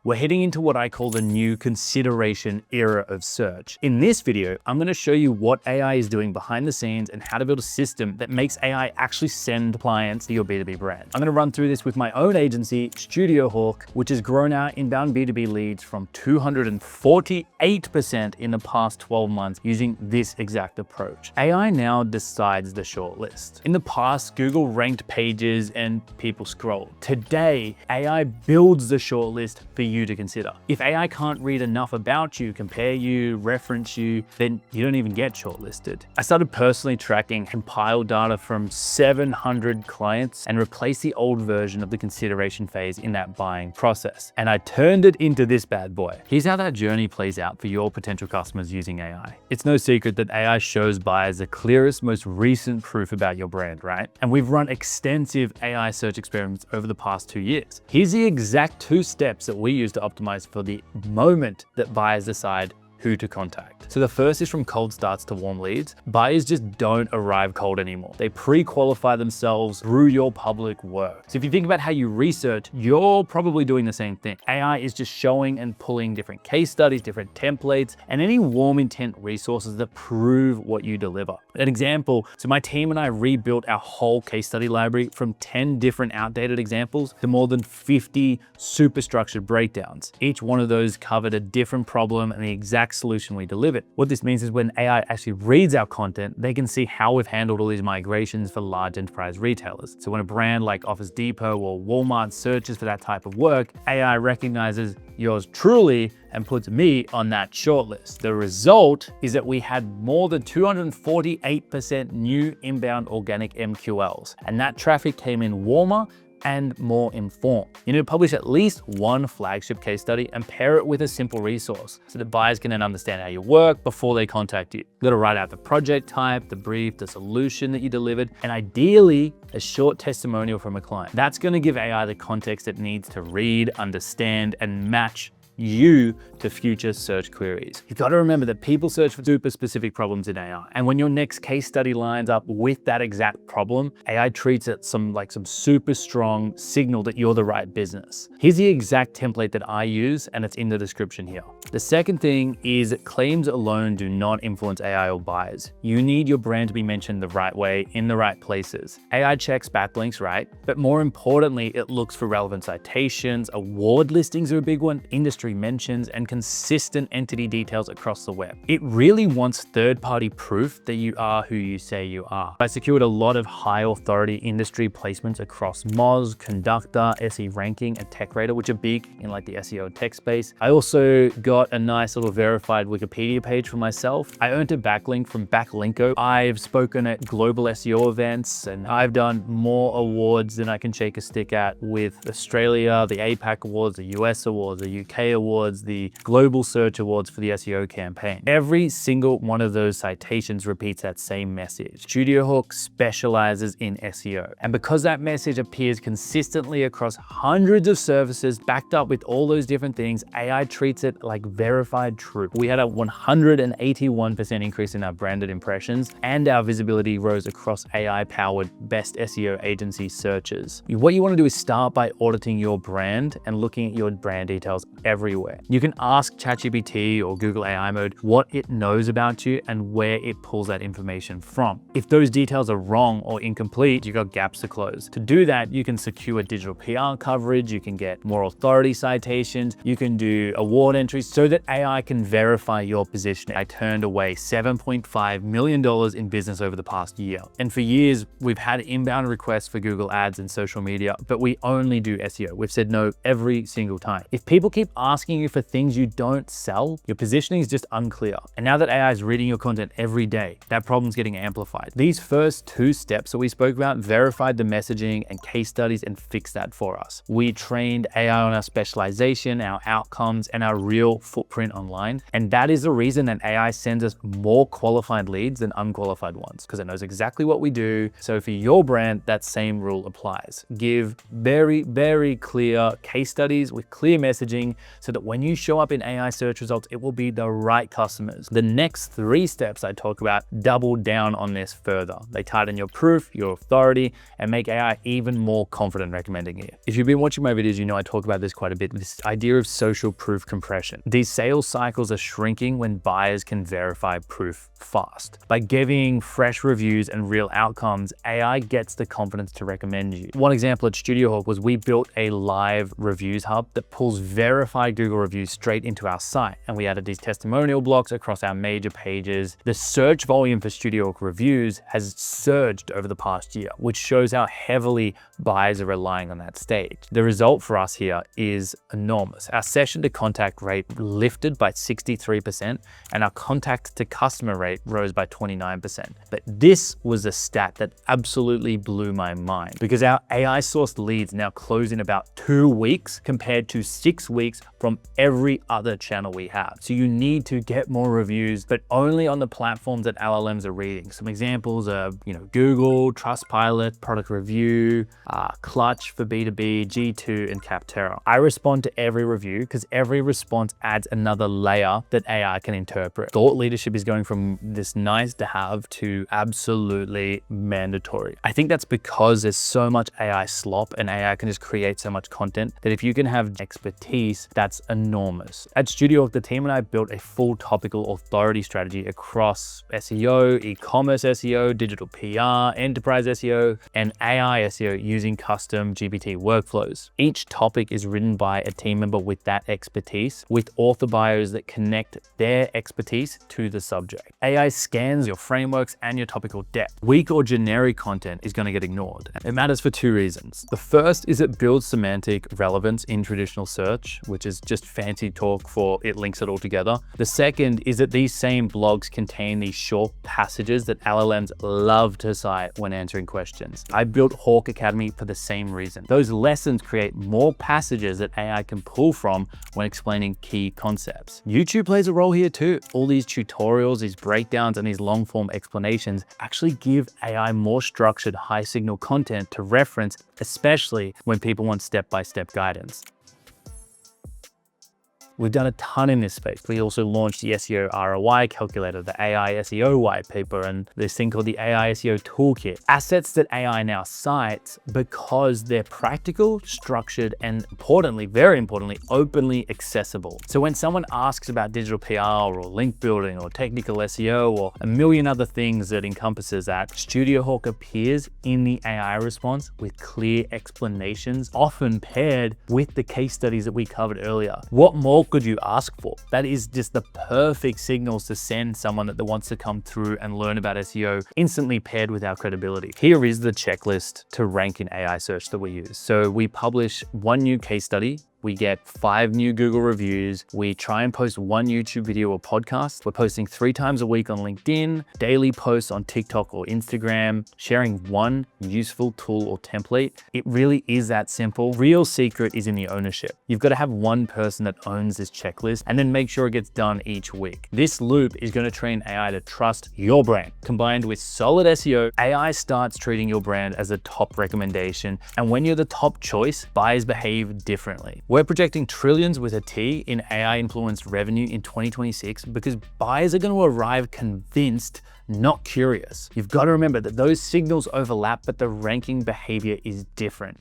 We're heading into what I call the new consideration era of search. In this video, I'm going to show you what AI is doing behind the scenes and how to build a system that makes AI actually send clients to your B2B brand. I'm going to run through this with my own agency, StudioHawk, which has grown our inbound B2B leads from 248% in the past 12 months using this exact approach. AI now decides the shortlist. In the past, Google ranked pages and people scrolled. Today, AI builds the shortlist for you to consider. If AI can't read enough about you, compare you, reference you, then you don't even get shortlisted. I started personally tracking compiled data from 700 clients and replaced the old version of the consideration phase in that buying process. And I turned it into this bad boy. Here's how that journey plays out for your potential customers using AI. It's no secret that AI shows buyers the clearest, most recent proof about your brand, right? And we've run extensive AI search experiments over the past 2 years. Here's the exact 2 steps that we use to optimize for the moment that buyers decide who to contact. So the first is from cold starts to warm leads. Buyers just don't arrive cold anymore. They pre-qualify themselves through your public work. So if you think about how you research, you're probably doing the same thing. AI is just showing and pulling different case studies, different templates, and any warm intent resources that prove what you deliver. An example, so my team and I rebuilt our whole case study library from 10 different outdated examples to more than 50 super structured breakdowns. Each one of those covered a different problem and the exact solution we delivered. What this means is when AI actually reads our content, they can see how we've handled all these migrations for large enterprise retailers. So when a brand like Office Depot or Walmart searches for that type of work, AI recognizes yours truly and puts me on that shortlist. The result is that we had more than 248% new inbound organic MQLs, and that traffic came in warmer and more informed. You need to publish at least one flagship case study and pair it with a simple resource so that buyers can then understand how you work before they contact you. You gotta write out the project type, the brief, the solution that you delivered, and ideally a short testimonial from a client. That's gonna give AI the context it needs to read, understand, and match you to future search queries. You've got to remember that people search for super specific problems in AI. And when your next case study lines up with that exact problem, AI treats it some super strong signal that you're the right business. Here's the exact template that I use, and it's in the description here. The second thing is claims alone do not influence AI or buyers. You need your brand to be mentioned the right way in the right places. AI checks backlinks, right? But more importantly, it looks for relevant citations, award listings are a big one, industry mentions, and consistent entity details across the web. It really wants third-party proof that you are who you say you are. I secured a lot of high authority industry placements across Moz, Conductor, SE Ranking, and TechRadar, which are big in like the SEO tech space. I also got a nice little verified Wikipedia page for myself. I earned a backlink from Backlinko. I've spoken at global SEO events, and I've done more awards than I can shake a stick at with Australia, the APAC awards, the US awards, the UK awards, the global search awards for the SEO campaign. Every single one of those citations repeats that same message. StudioHawk specializes in SEO. And because that message appears consistently across hundreds of services backed up with all those different things, AI treats it like verified truth. We had a 181% increase in our branded impressions, and our visibility rose across AI-powered best SEO agency searches. What you want to do is start by auditing your brand and looking at your brand details everywhere. You can ask ChatGPT or Google AI mode what it knows about you and where it pulls that information from. If those details are wrong or incomplete, you got gaps to close. To do that, you can secure digital PR coverage, you can get more authority citations, you can do award entries so that AI can verify your position. I turned away $7.5 million in business over the past year. And for years, we've had inbound requests for Google ads and social media, but we only do SEO. We've said no every single time. If people keep asking you for things you don't sell, your positioning is just unclear. And now that AI is reading your content every day, that problem's getting amplified. These first 2 steps that we spoke about verified the messaging and case studies and fixed that for us. We trained AI on our specialization, our outcomes, and our real footprint online. And that is the reason that AI sends us more qualified leads than unqualified ones, because it knows exactly what we do. So for your brand, that same rule applies. Give very, very clear case studies with clear messaging so that when you show up in AI search results, it will be the right customers. The next 3 steps I talk about double down on this further. They tighten your proof, your authority, and make AI even more confident recommending you. If you've been watching my videos, you know I talk about this quite a bit, this idea of social proof compression. These sales cycles are shrinking when buyers can verify proof fast. By giving fresh reviews and real outcomes, AI gets the confidence to recommend you. One example at StudioHawk was we built a live reviews hub that pulls verified Google reviews straight into our site, and we added these testimonial blocks across our major pages. The search volume for StudioHawk reviews has surged over the past year, which shows how heavily buyers are relying on that stage. The result for us here is enormous. Our session to contact rate lifted by 63%, and our contact to customer rate rose by 29%. But this was a stat that absolutely blew my mind, because our AI sourced leads now close in about 2 weeks compared to 6 weeks from every other channel we have. So you need to get more reviews, but only on the platforms that LLMs are reading. Some examples are, Google, Trustpilot, Product Review, Clutch for B2B, G2, and Capterra. I respond to every review because every response adds another layer that AI can interpret. Thought leadership is going from this nice to have to absolutely mandatory. I think that's because there's so much AI slop and AI can just create so much content that if you can have expertise, that's enormous. At StudioHawk, the team and I built a full topical authority strategy across SEO, e-commerce SEO, digital PR, enterprise SEO, and AI SEO using custom GPT workflows. Each topic is written by a team member with that expertise, with author bios that connect their expertise to the subject. AI scans your frameworks and your topical depth. Weak or generic content is going to get ignored. It matters for 2 reasons. The first is it builds semantic relevance in traditional search, which is just fancy talk for it links it all together. The second is that these same blogs contain these short passages that LLMs love to cite when answering questions. I built Hawk Academy for the same reason. Those lessons create more passages that AI can pull from when explaining key concepts. YouTube plays a role here too. All these tutorials, these breakdowns, and these long form explanations actually give AI more structured, high signal content to reference, especially when people want step-by-step guidance. We've done a ton in this space. We also launched the SEO ROI calculator, the AI SEO white paper, and this thing called the AI SEO toolkit. Assets that AI now cites because they're practical, structured, and importantly, very importantly, openly accessible. So when someone asks about digital PR or link building or technical SEO or a million other things that encompasses that, StudioHawk appears in the AI response with clear explanations, often paired with the case studies that we covered earlier. What more could you ask for? That is just the perfect signals to send someone that wants to come through and learn about SEO, instantly paired with our credibility. Here is the checklist to rank in AI search that we use. So we publish 1 new case study. We get 5 new Google reviews. We try and post 1 YouTube video or podcast. We're posting 3 times a week on LinkedIn, daily posts on TikTok or Instagram, sharing 1 useful tool or template. It really is that simple. Real secret is in the ownership. You've got to have 1 person that owns this checklist and then make sure it gets done each week. This loop is going to train AI to trust your brand. Combined with solid SEO, AI starts treating your brand as a top recommendation. And when you're the top choice, buyers behave differently. We're projecting trillions with a T in AI-influenced revenue in 2026 because buyers are going to arrive convinced, not curious. You've got to remember that those signals overlap, but the ranking behavior is different.